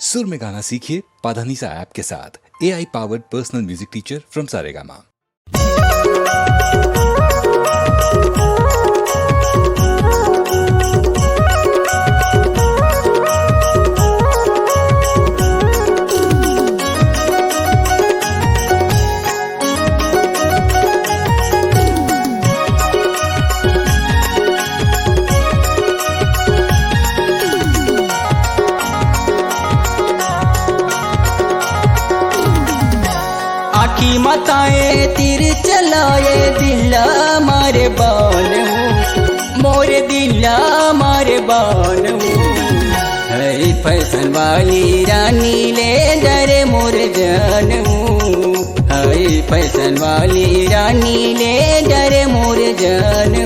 सुर में गाना सीखिए पाधानीसा ऐप के साथ। AI powered personal music teacher from Saregama. आखी मताए तीर चलाए दिल्ला मारे बान मोर दिल्ला मारे बान है फैशन वाली रानी ले डरे मोर जान है फैशन वाली रानी ले डरे मोर जान।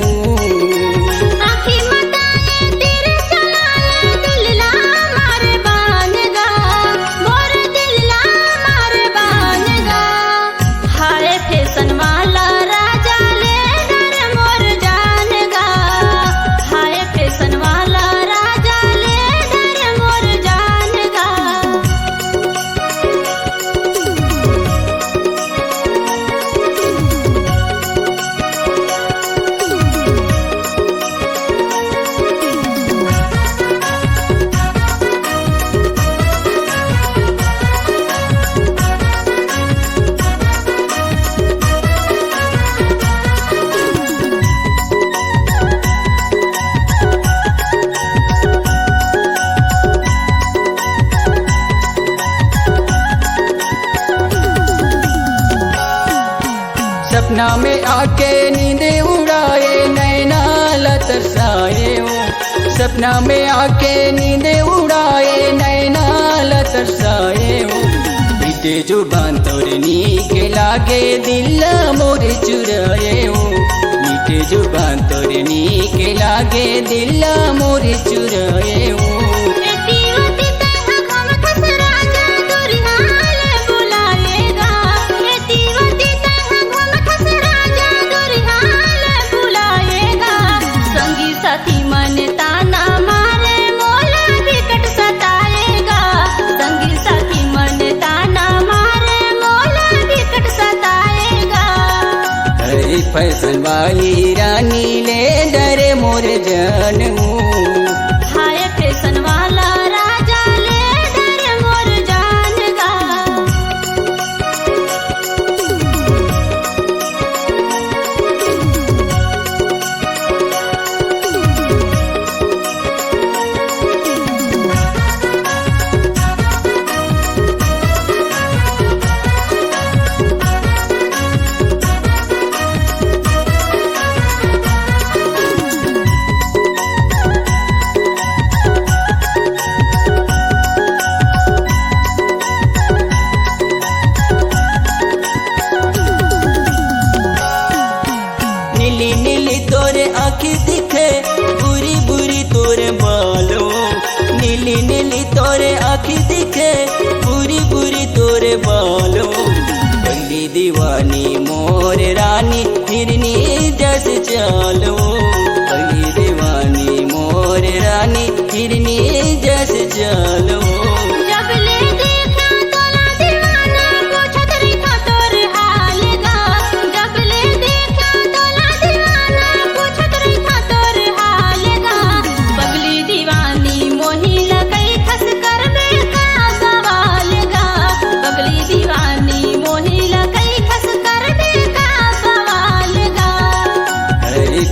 सपना में आके नींद उड़ाए नैना लतरसाए सपना में आके नींद उड़ाए नैना लतरसाए बीते जुबान तोरनी के लागे दिल मोर चुराए मीठे जुबान तोरनी के लागे दिल मोर चुराए। फैशन वाली रानी ले डरे मोर जान हाय फैशन वाला राजा ले डरे मोर जान गा। नीली नीली तोरे आँखी दिखे बुरी बुरी तोरे बालों नीली नीली तोरे आँखी दिखे बुरी बुरी तोरे बालों बंदी दीवानी मोर रानी हिरनी जस चालो बंदी दीवानी मोर रानी हिरनी जस चालो।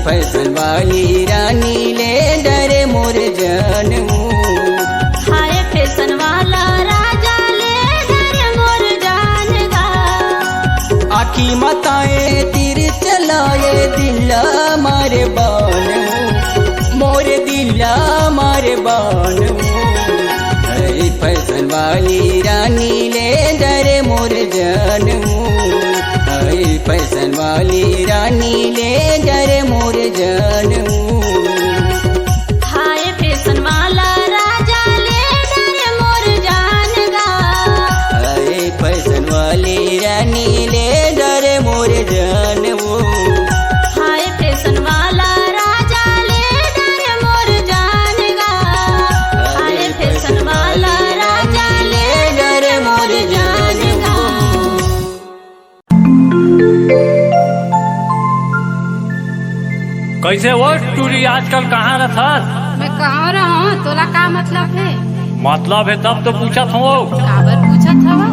फैशन वाली रानी ले डरे मोर जान हाय फैशन वाला राजा ले डरे मोर जान गा। आखी मताए तीर चलाए दिल्ला मारे बान मोर दिल्ला मारे बान है फैशन वाली रानी ले डरे मोर जान है फैशन वाली रानी ले डरे मोर जान। हाय फैशन वाला राजा ले डरे मोर जान गा। है फैशन वाली रानी ले डरे मोर जान हाय फैशन वाला राजा ले डरे मोर जान गा। हाय फैशन वाला राजा कैसे वो टूरी आजकल कहाँ रहत? मैं कहाँ रहा हूँ, तोला का मतलब है? मतलब है तब तो पूछत हो। काबर पूछत हवा?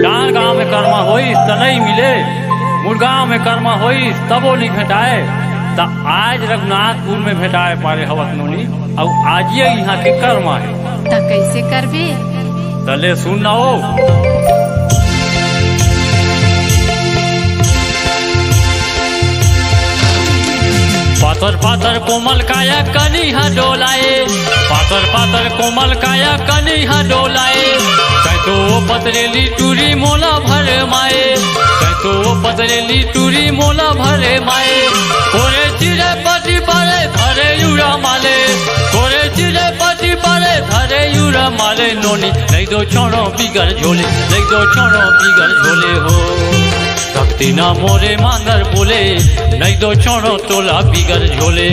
डांग गाँव में कर्मा होई त नहीं मिले, मुरगांव में कर्मा होई तबो नहीं भेटाए, त आज रघुनाथपुर में भेटाए पारे हवत नोनी। और आज ये यहाँ के कर्मा है त कैसे करबे? तले सुन ना हो। पातर पातर कोमल काया कनिहा डोलाए, पातर पातर कोमल काया कनिहा डोलाए, तो वो पतरेली टूरी मोला भरे माए, तो वो पतरेली टूरी मोला भरे माए, कोरे चिरे पति पारे धरे यूरा माले, कोरे चिरे पति पारे धरे यूरा माले, नोनी नहीं दो छोड़ो बिगड़ झोले, नहीं दो छोड़ो बिगड़ झोले हो। भक्ति ना मोरे मांदर बोले, नहीं दो छोड़ो तोला बिगड़ झोले,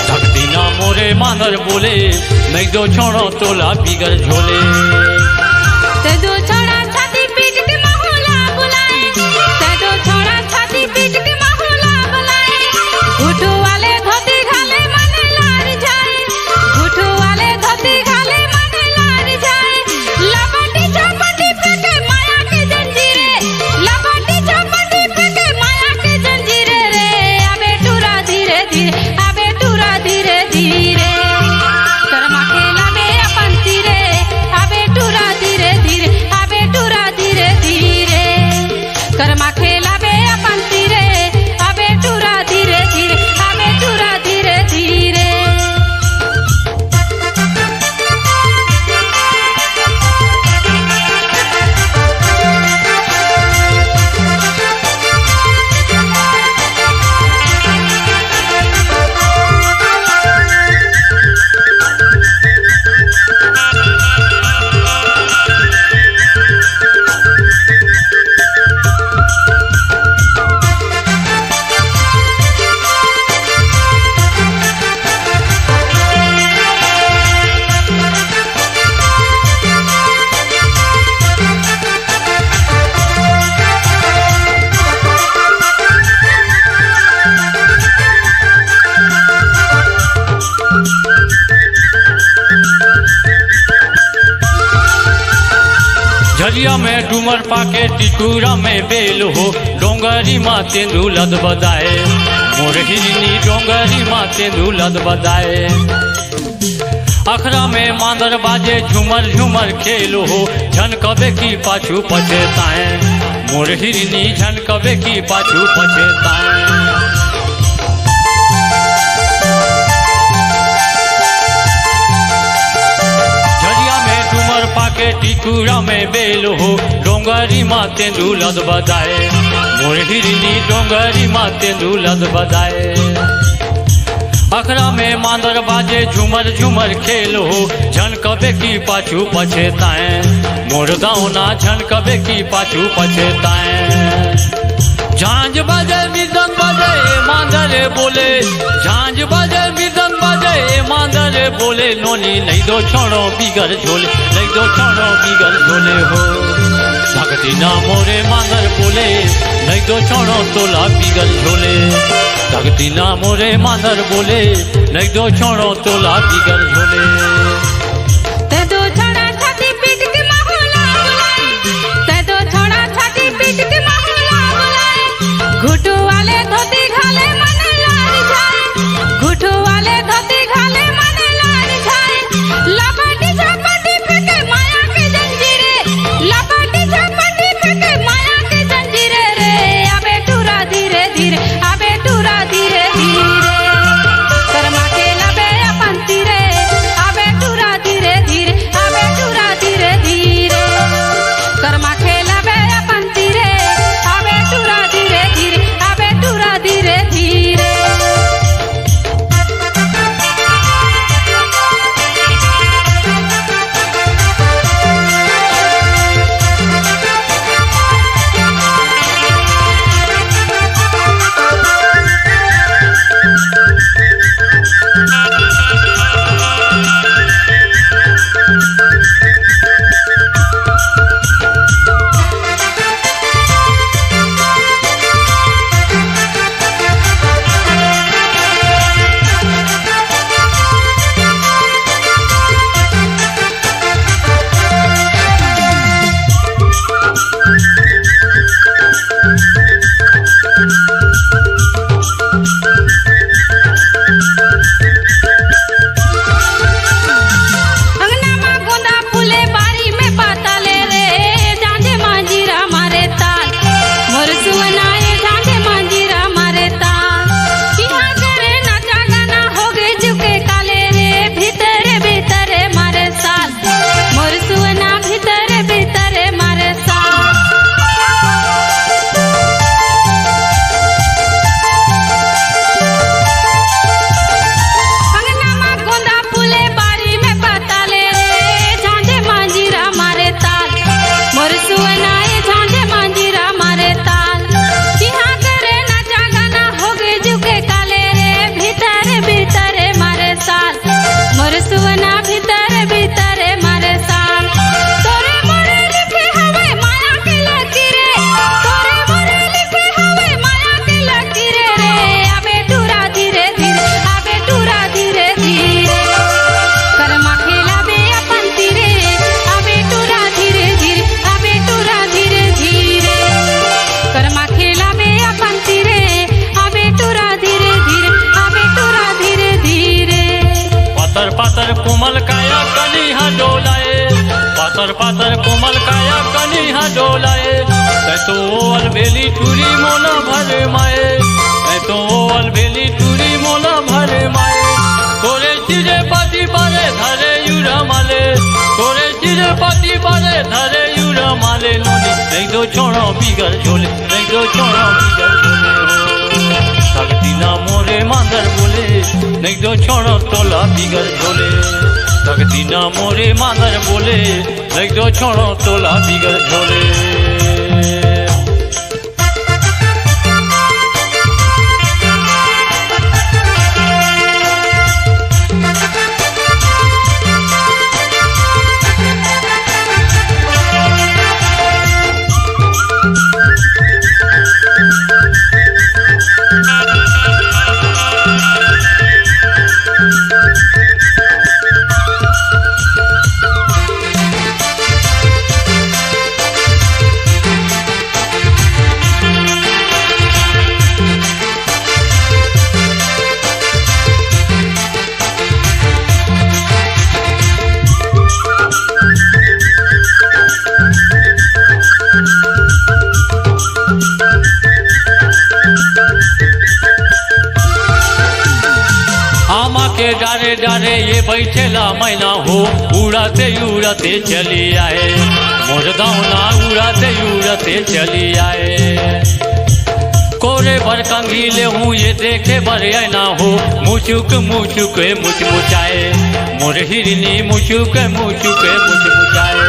भक्ति ना मोरे मांदर बोले, नहीं दो छोड़ो तोला बिगड़ झोले। ते दो छोड़ा छाती पीट के माहौला बुलाए, ते दो छोड़ा छाती पीट के माहौला बुलाए, घुटू वाले धोती घाले मने लार जाए, घुटू वाले धोती घाले मने लार जाए, लपटी झपटी फेंके माया के जंजीरे, लपटी झपटी फेंके माया के जंजीरे रे, अबे टूरा धीरे धीरे, अबे टूरा धीरे धीरे, कर्मा खेला में अपन तीरे, अबे टूरा धीरे धीरे, अबे टूरा धीरे धीरे, कर्मा खेला में अपन तीरे, अबे टूरा धीरे धीरे, अबे टूरा धीरे धीरे। झरिया में डूमर पाके टिटूरा में बेल हो, डोंगरी माँ तेंदू लद बदाए, मोर हिरनी डोंगरी माँ तेंदू लद बदाए, अखरा में मांदर बाजे झूमर झूमर खेल हो, झन कबे की पाछू पछेताए, मोर हिरनी झन कबे की पाछू पछेताए। पाके टिटूरा में बेल हो, डोंगरी माँ तेंदू लद बदाए, मोर हिरनी डोंगरी माँ तेंदू लद बदाए, अखरा में मांदर बाजे झूमर झूमर खेल हो, झन कबे की पाछू पछेताए, मोर दाउना झन कबे की पाछू पछेताए। झांझ बजे मृदंग बजे मांदरे बोले, झांझ बजे मृदंग बजे मांदरे बोले, नोनी नहीं दो छोड़ो बिगड़ झोले, नहीं दो छोड़ो बिगड़ झोले हो। भक्ति ना मोरे मांदर बोले, नहीं दो छोड़ो तोला बिगड़ झोले, भक्ति ना मोरे मांदर बोले, नहीं दो छोड़ो तोला बिगड़ झोले। ते दो छोड़ा छाती पीट के माहौला बुलाए, ते दो छोड़ा छाती पीट के माहौला बुलाए, घुटू वाले धोती घाले मने लार जाए, घुटू वाले धोती घाले मने लार जाए, लपटी झपटी फेंके माया के जंजीरे, लपटी झपटी फेंके माया के जंजीरे रे, अबे टूरा धीरे धीरे, अबे टूरा धीरे धीरे, कर्मा के लबे अपन तीरे, अबे टूरा पातर पातर कोमल काया कनिहा डोलाए तो अलबेली टूरी मोला भर माए तो अलबेली टूरी मोला भर माए तोरे चिरे पाती बारे धरे यूरा माले तोरे चिरे पाती बारे धरे यूरा माले नोनी नहीं तो छोड़ो बिगड़ झोले नहीं तो छोड़ो बिगड़ झोले सकती ना मोरे मांदर बोले नहीं तो छोड़ो तोला बिगड़ झोले सकती ना मोरे मांदर बोले नहीं तो छोड़ो तोला बिगड़ झोले डारे डारे ये बैठेला मैना हो उड़ाते उड़ाते चली आए मोर दावना उड़ाते उड़ाते चली आए कोरे भर कंगीले हूँ ये देखे बर ना हो मुचुक मुचुक मुच मुचाए मोर हिरनी मुचुक मुच मुचाए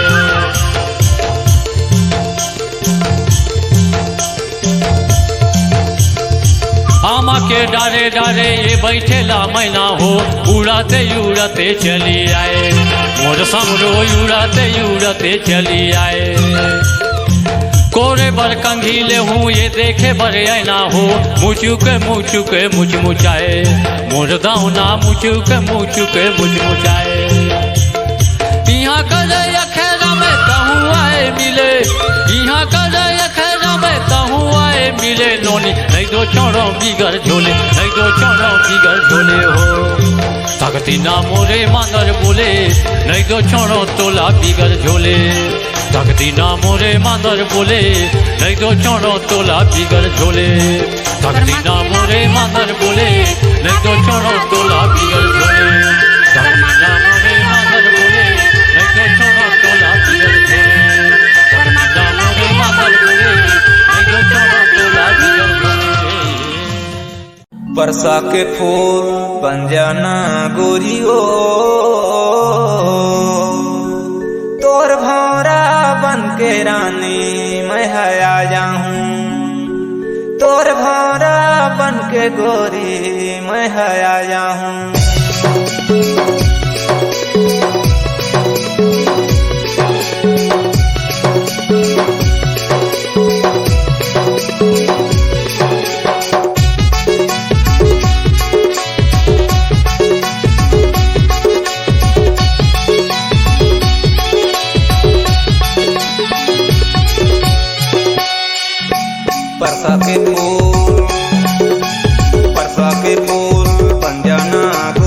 आमा के डारे डारे ये बैठेला मैना हो उड़ाते उड़ाते चली आए मोर समरो उड़ाते उड़ाते चली आए कोरे बर कंघीले हूँ ये देखे बर ना हो मुचुक मुच मुचाए मोर दावना मुचुक मुच मुचाए यहाँ करे अखेरा में तहूँ आए मिले यहाँ करे अखेरा में तहूँ आए मिले नोनी नहीं तो छोड़ो बिगड़ झोले नहीं तो छोड़ो बिगड़ झोले हो सकती ना मोरे मांदर बोले नहीं तो छोड़ो तोला बिगड़ झोले सकती ना मोरे मांदर बोले नहीं तो छोड़ो तोला बिगड़ झोले सकती ना मोरे मांदर बोले नहीं तो छोड़ो तोला बिगड़ झोले सकती ना मोरे मांदर बोले नहीं तो छोड़ो तोला बिगड़ झोले सकती ना मोरे मांदर बोले नहीं तो छोड़ो तोला बिगड़ झोले बरसा के फूल बन जाना गोरियो तोर भौरा बन के रानी मैं हया जाऊं तोर भौरा बन के गोरी मैं हया जाऊं परसा के फूल बन जाना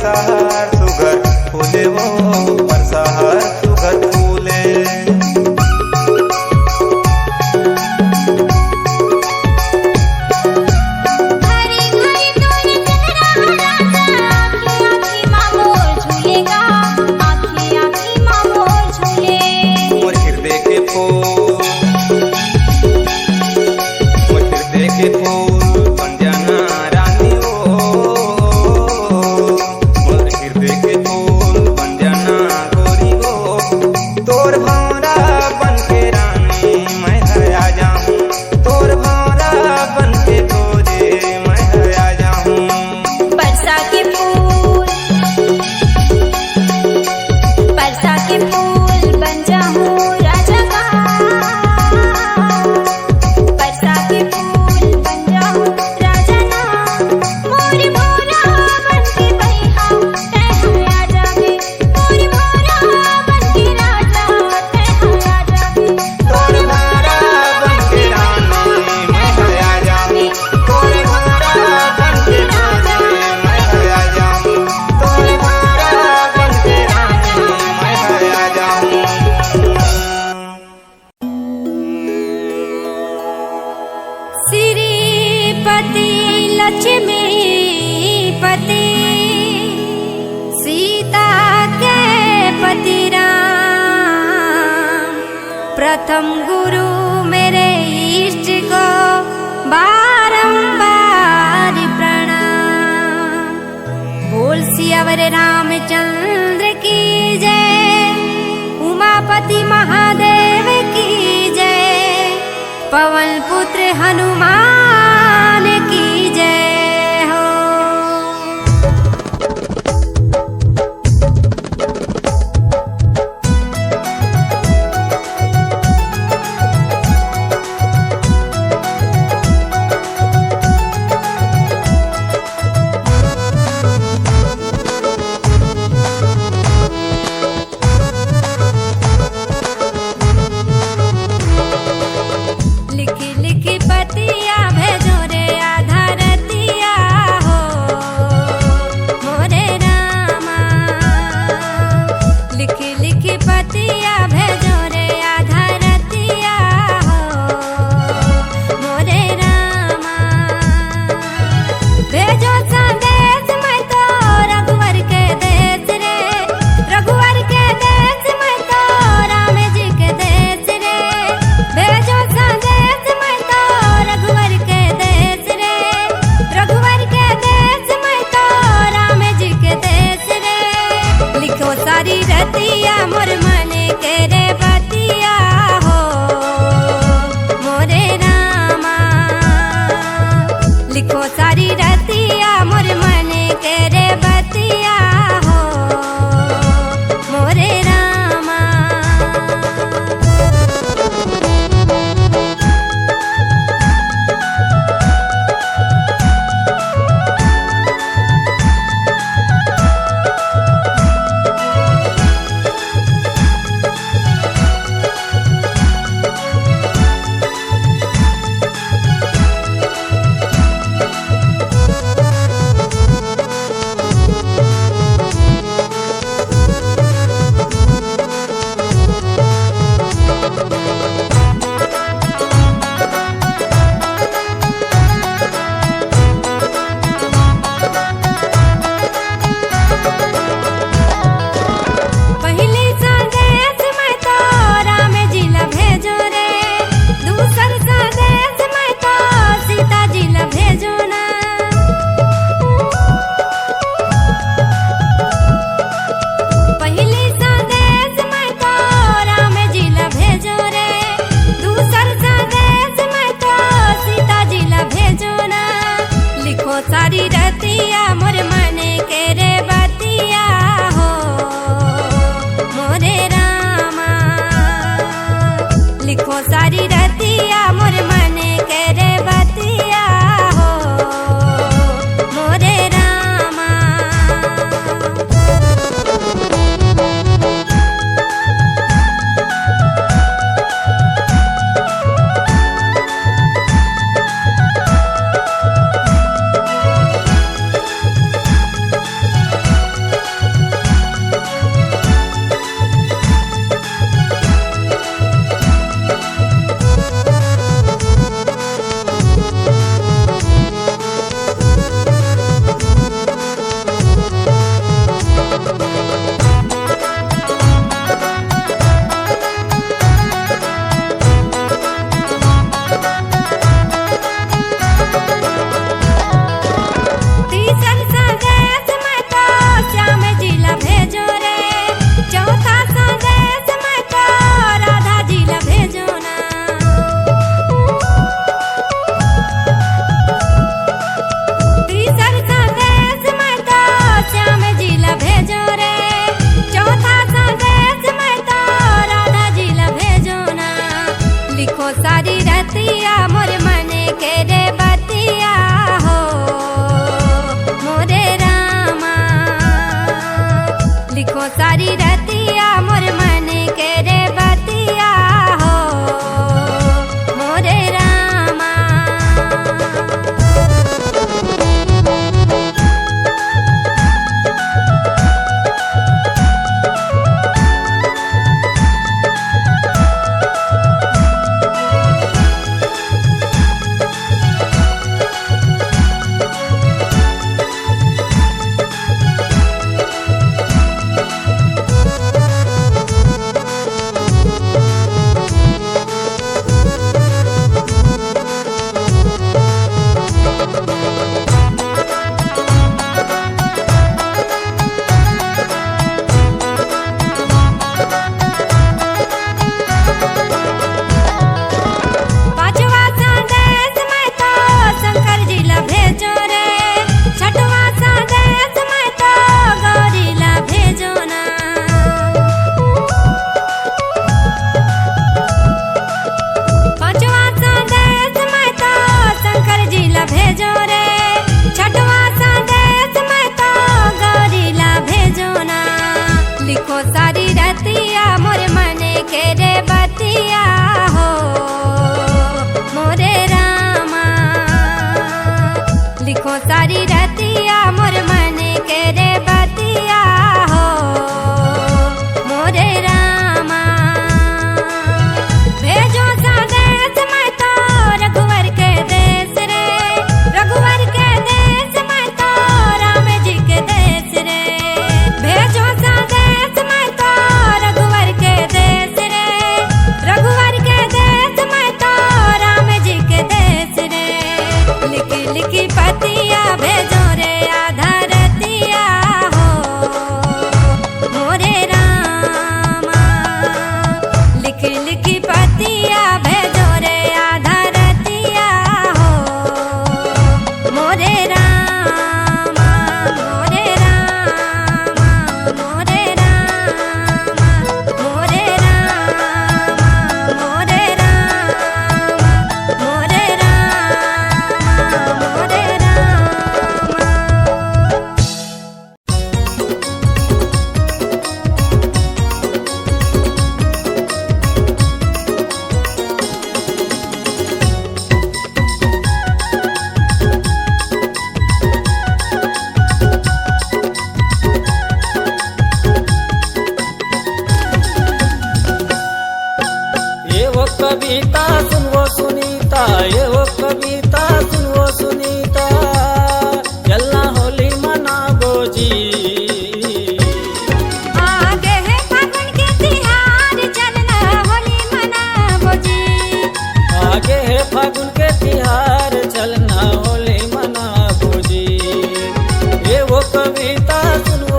परसार सुगर फूले वो परसार सुगर फूले प्रथम गुरु मेरे इष्ट को बारंबार प्रणाम। बोल सियावर रामचंद्र की जय, उमापति महादेव की जय, पवन पुत्र हनुमान की जय हो।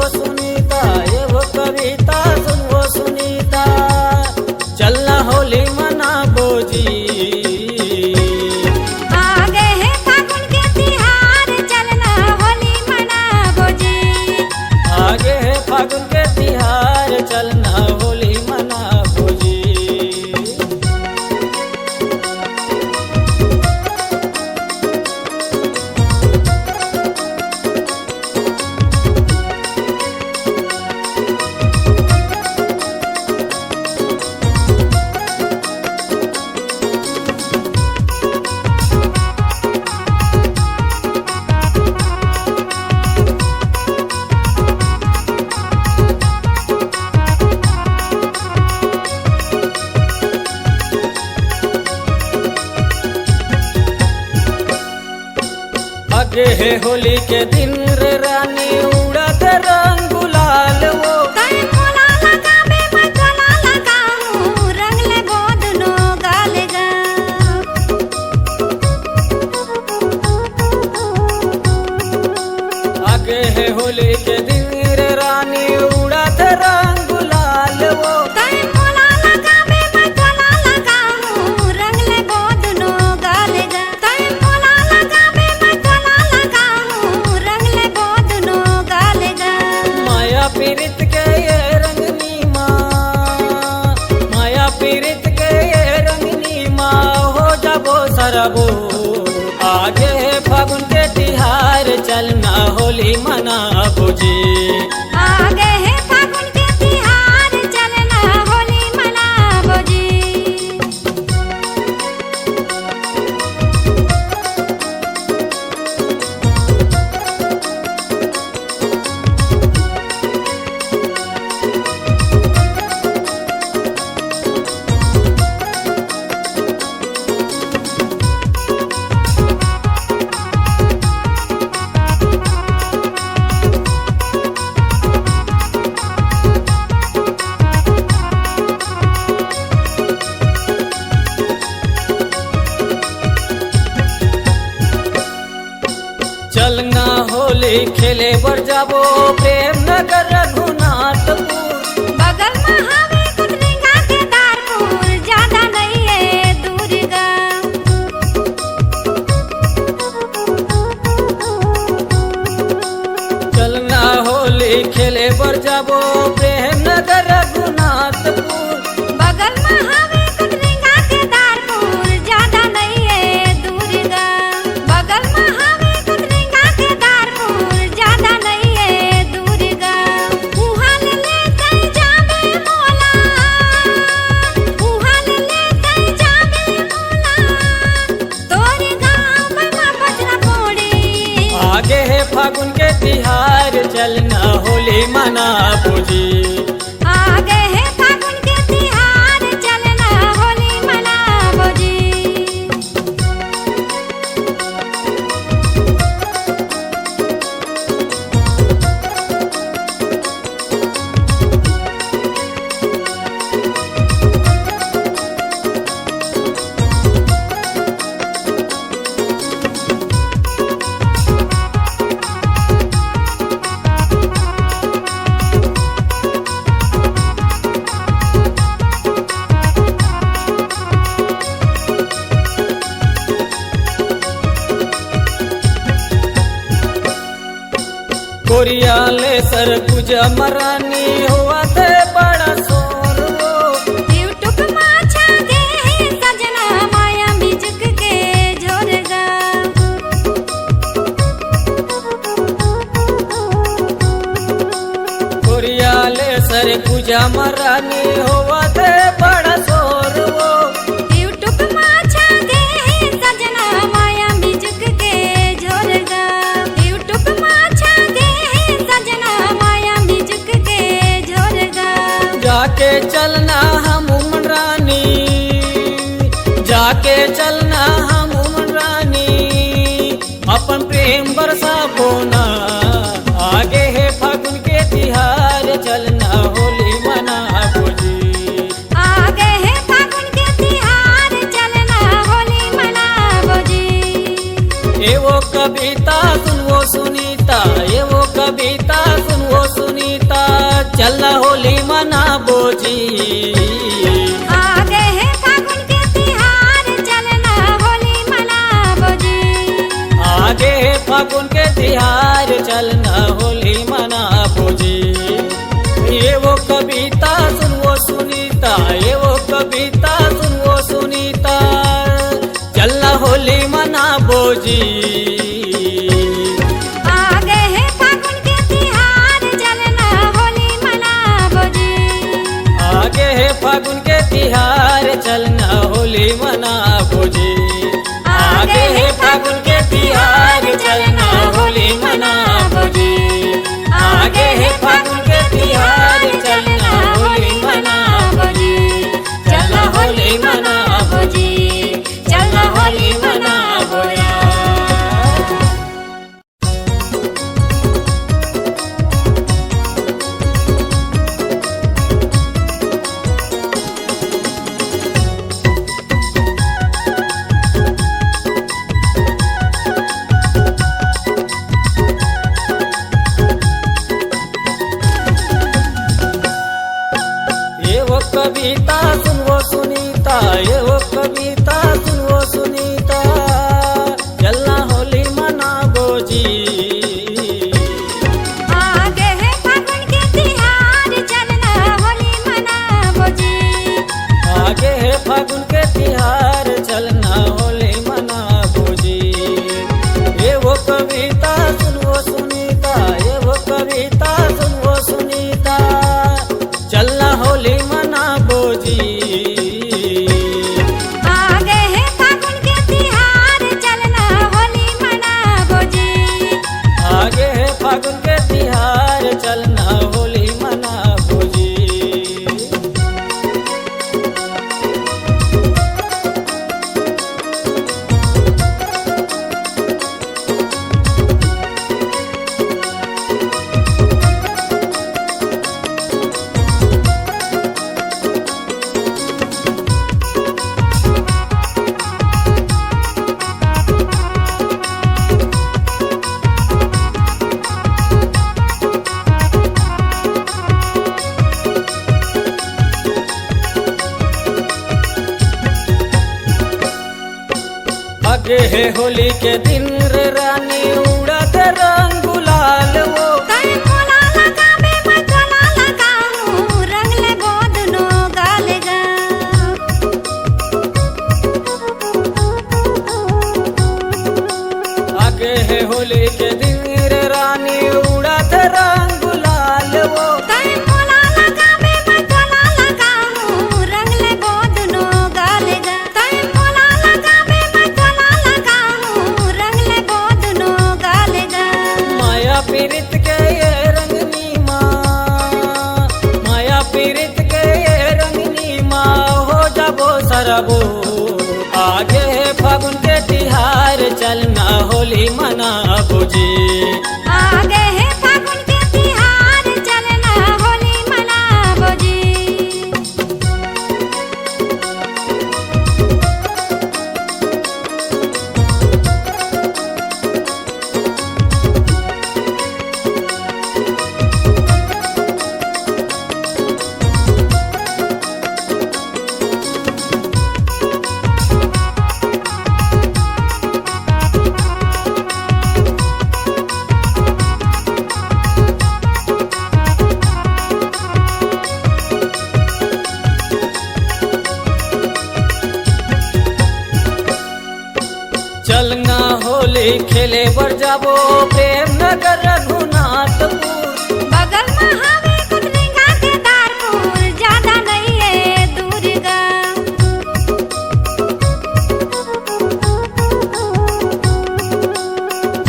सुनीता, ये वो कविता सुन वो सुनीता, चलना होली मना बोजी। आगे है फागुन के तिहार चलना होली मनाबो जी। आगे है फागुन के तिहार चलना होली मना बोजी। आगे है होली के दिन रे रानी उड़त रंग गुलाल वो। कहीं मोला लगावे मैं गला लगाऊं, रंग ले बोदनो गालेगा। आगे है होली के दिन रे रानी उड़त रंग गुलाल वो। कहीं मोला लगावे मैं गला लगाऊं, रंग ले बोदनो गालेगा। कहीं मोला लगावे मैं गला लगाऊं, रंग ले बोदनो गालेगा। माया पीरित के ये रंगनी माँ, माया पीरित के ये रंगनी माँ हो जाबो सरबो। आगे है फागुन के तिहार चलना होली मना बोजी। आगे है फागुन के तिहार चलना होली मनाबो जी। चलना होली खेले बर जाबो प्रेम नगर रघुनाथपुर। बगल में हवे कुतरिंगा के दारपुर, ज्यादा नहीं है दूर गा। चलना होली खेले बर जाबो प्रेम नगर रघुनाथपुर। बगल में हवे कुतरिंगा के दारपुर, ज्यादा नहीं है दूर गा। बगल में हवे कुतरिंगा के दारपुर, ज्यादा नहीं है दूर गा। उहाल ले कहीं जावे मोला, उहाल ले कहीं जावे मोला, तोरे गाँव में माँ बजना पोड़ी। आगे है फागुन के तिहार चलना होली मना बोजी। आगे है फागुन के तिहार चलना होली मनाबो जी। कोरियाले सर पूजा मरानी हुआ थे बड़ा शोर वो। यूट्यूब माछा गे सजना माया म्यूजिक के जोरगा। कोरियाले सर पूजा मरानी हुआ थे बड़ा शोर वो। यूट्यूब माछा गे सजना माया म्यूजिक के जोरगा। यूट्यूब माछा गे सजना माया म्यूजिक के जोरगा। जाके चलना हम उमन रानी, जाके चलना हम उमन रानी, अपन प्रेम बरसा बोना। आगे है फागुन के तिहार चलना होली मना बोजी। आगे है फागुन के तिहार चलना होली मनाबो जी। ये वो कविता सुन वो सुनीता, ये वो कविता सुन वो सुनीता। मना बोजी। आगे है फागुन के तिहार चलना होली मनाबो जी। आगे है फागुन के तिहार चलना होली मनाबो जी। ये वो कविता सुनो सुनीता, ये वो कविता सुनो सुनीता, चलना होली मनाबो जी। आगे है फागुन के तिहार चलना होली मनाबो जी। आगे है फागुन के तिहार चलना होली मनाबो जी। आगे है फागुन के तिहार चलना होली मनाबो जी। आगे है फागुन के तिहार चलना होली मनाबो जी। चलना होली मनाबो जी, चलना होली मनाबो यार। ये वो कविता सुनो सुनीता, ये वो कविता सुनो सुनीता, चलना होली मनाबो जी। आगे है फागुन के तिहार चलना होली मनाबो जी। आगे है फागुन के तिहार चलना होली मनाबो जी। ये वो कविता सुनो सुनीता, ये वो कविता सुनो सुनीता, चलना होली मनाबो जी। आगे है फागुन के तिहार चलना होली मनाबो जी। आगे है फागुन के तिहार चलना होली मनाबो जी। आगे है होली के दिन रे रानी उड़त रंग गुलाल वो। तै मोला लगाबे मैं तोला लगाऊं, रंग ले बोदनो गालेगा। आगे है होली के दिन रे रानी उड़त रंग गुलाल वो। तै मोला लगाबे मैं तोला लगाऊं, रंग ले बोदनो गालेगा। तै मोला लगाबे मैं तोला लगाऊं, रंग ले बोदनो गालेगा। माया पीरित के ये रंगनी माँ, माया पीरित के ये रंगनी माँ हो जाबो सरबो। आगे है फागुन के तिहार चलना होली मनाबो जी। आगे है फागुन के तिहार चलना होली मनाबो जी। चलना होली खेले बर जाबो प्रेम नगर रघुनाथपुर। बगल में हवे कुतलिंगा के दारपुर, ज्यादा नहीं है दूर का।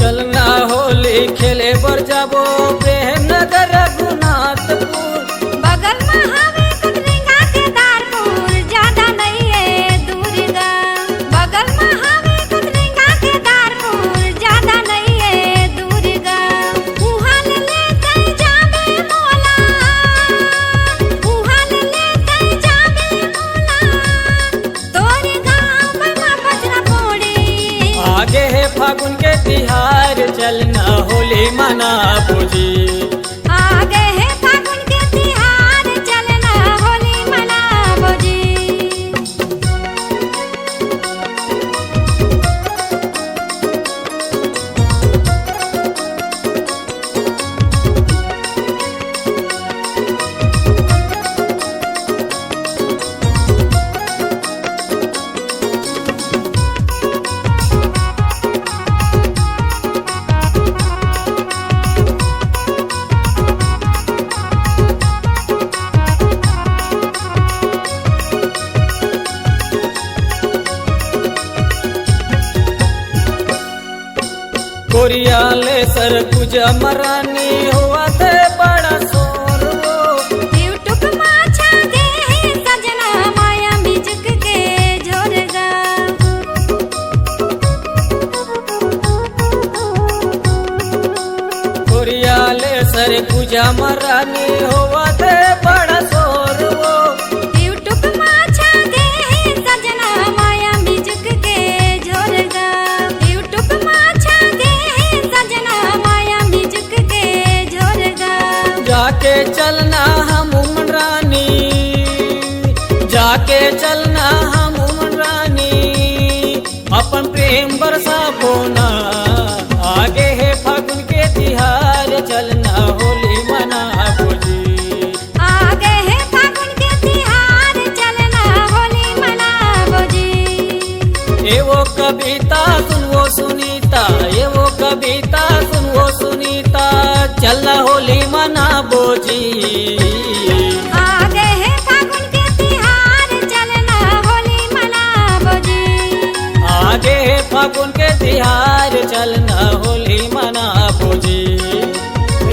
चलना होली खेले बर जाबो प्रेम नगर रघुनाथपुर। बगल में हवे कुतलिंगा के दारपुर, ज्यादा नहीं है दूर का। बगल में हवे कुतलिंगा के दारपुर, ज्यादा नहीं है दूर का। उहाँ ले तै जाबे मोला, उहाँ ले तै जाबे मोला, तोरे गाँव में बजना पोड़ी। आगे है फागुन के तिहार चलना होली मनाबो जी। आगे है फागुन के तिहार चल सर कुछ मरानी हुआ थे बड़ा शोर वो यूट्यूब माछा गे सजना माया म्यूजिक के जोरगा कोरियाले सर कुछ मरानी हुआ थे बड़ा शोर वो यूट्यूब माछा गे सजना माया म्यूजिक के जोरगा यूट्यूब माछा गे सजना माया म्यूजिक के जोरगा जाके चलना हम रानी जाके चलना हम रानी अपन प्रेम बरसा बोना आगे है फागुन के तिहार चलना होली मना बोजी आगे है फागुन के तिहार चलना होली मनाबो जी ये वो कविता सुनवो सुनीता ये वो कविता सुनवो सुनीता चलना होली मना बोजी आगे है फागुन के तिहार चलना होली मनाबो जी आगे है फागुन के तिहार चलना होली मना बोजी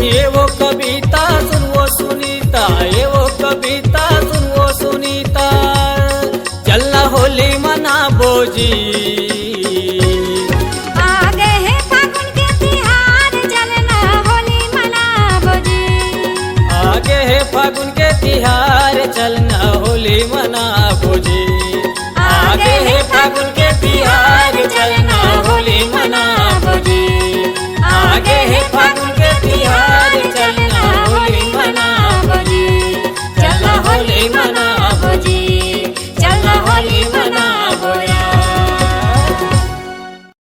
ये वो कविता सुनवो सुनीता ये वो कविता सुनवो सुनीता चलना होली मना बोजी आगे है फागुन के तिहार चलना होली मनाबो जी आगे है फागुन के तिहार चलना होली मना बोजी आगे है फागुन के तिहार चलना होली मना बोजी आगे है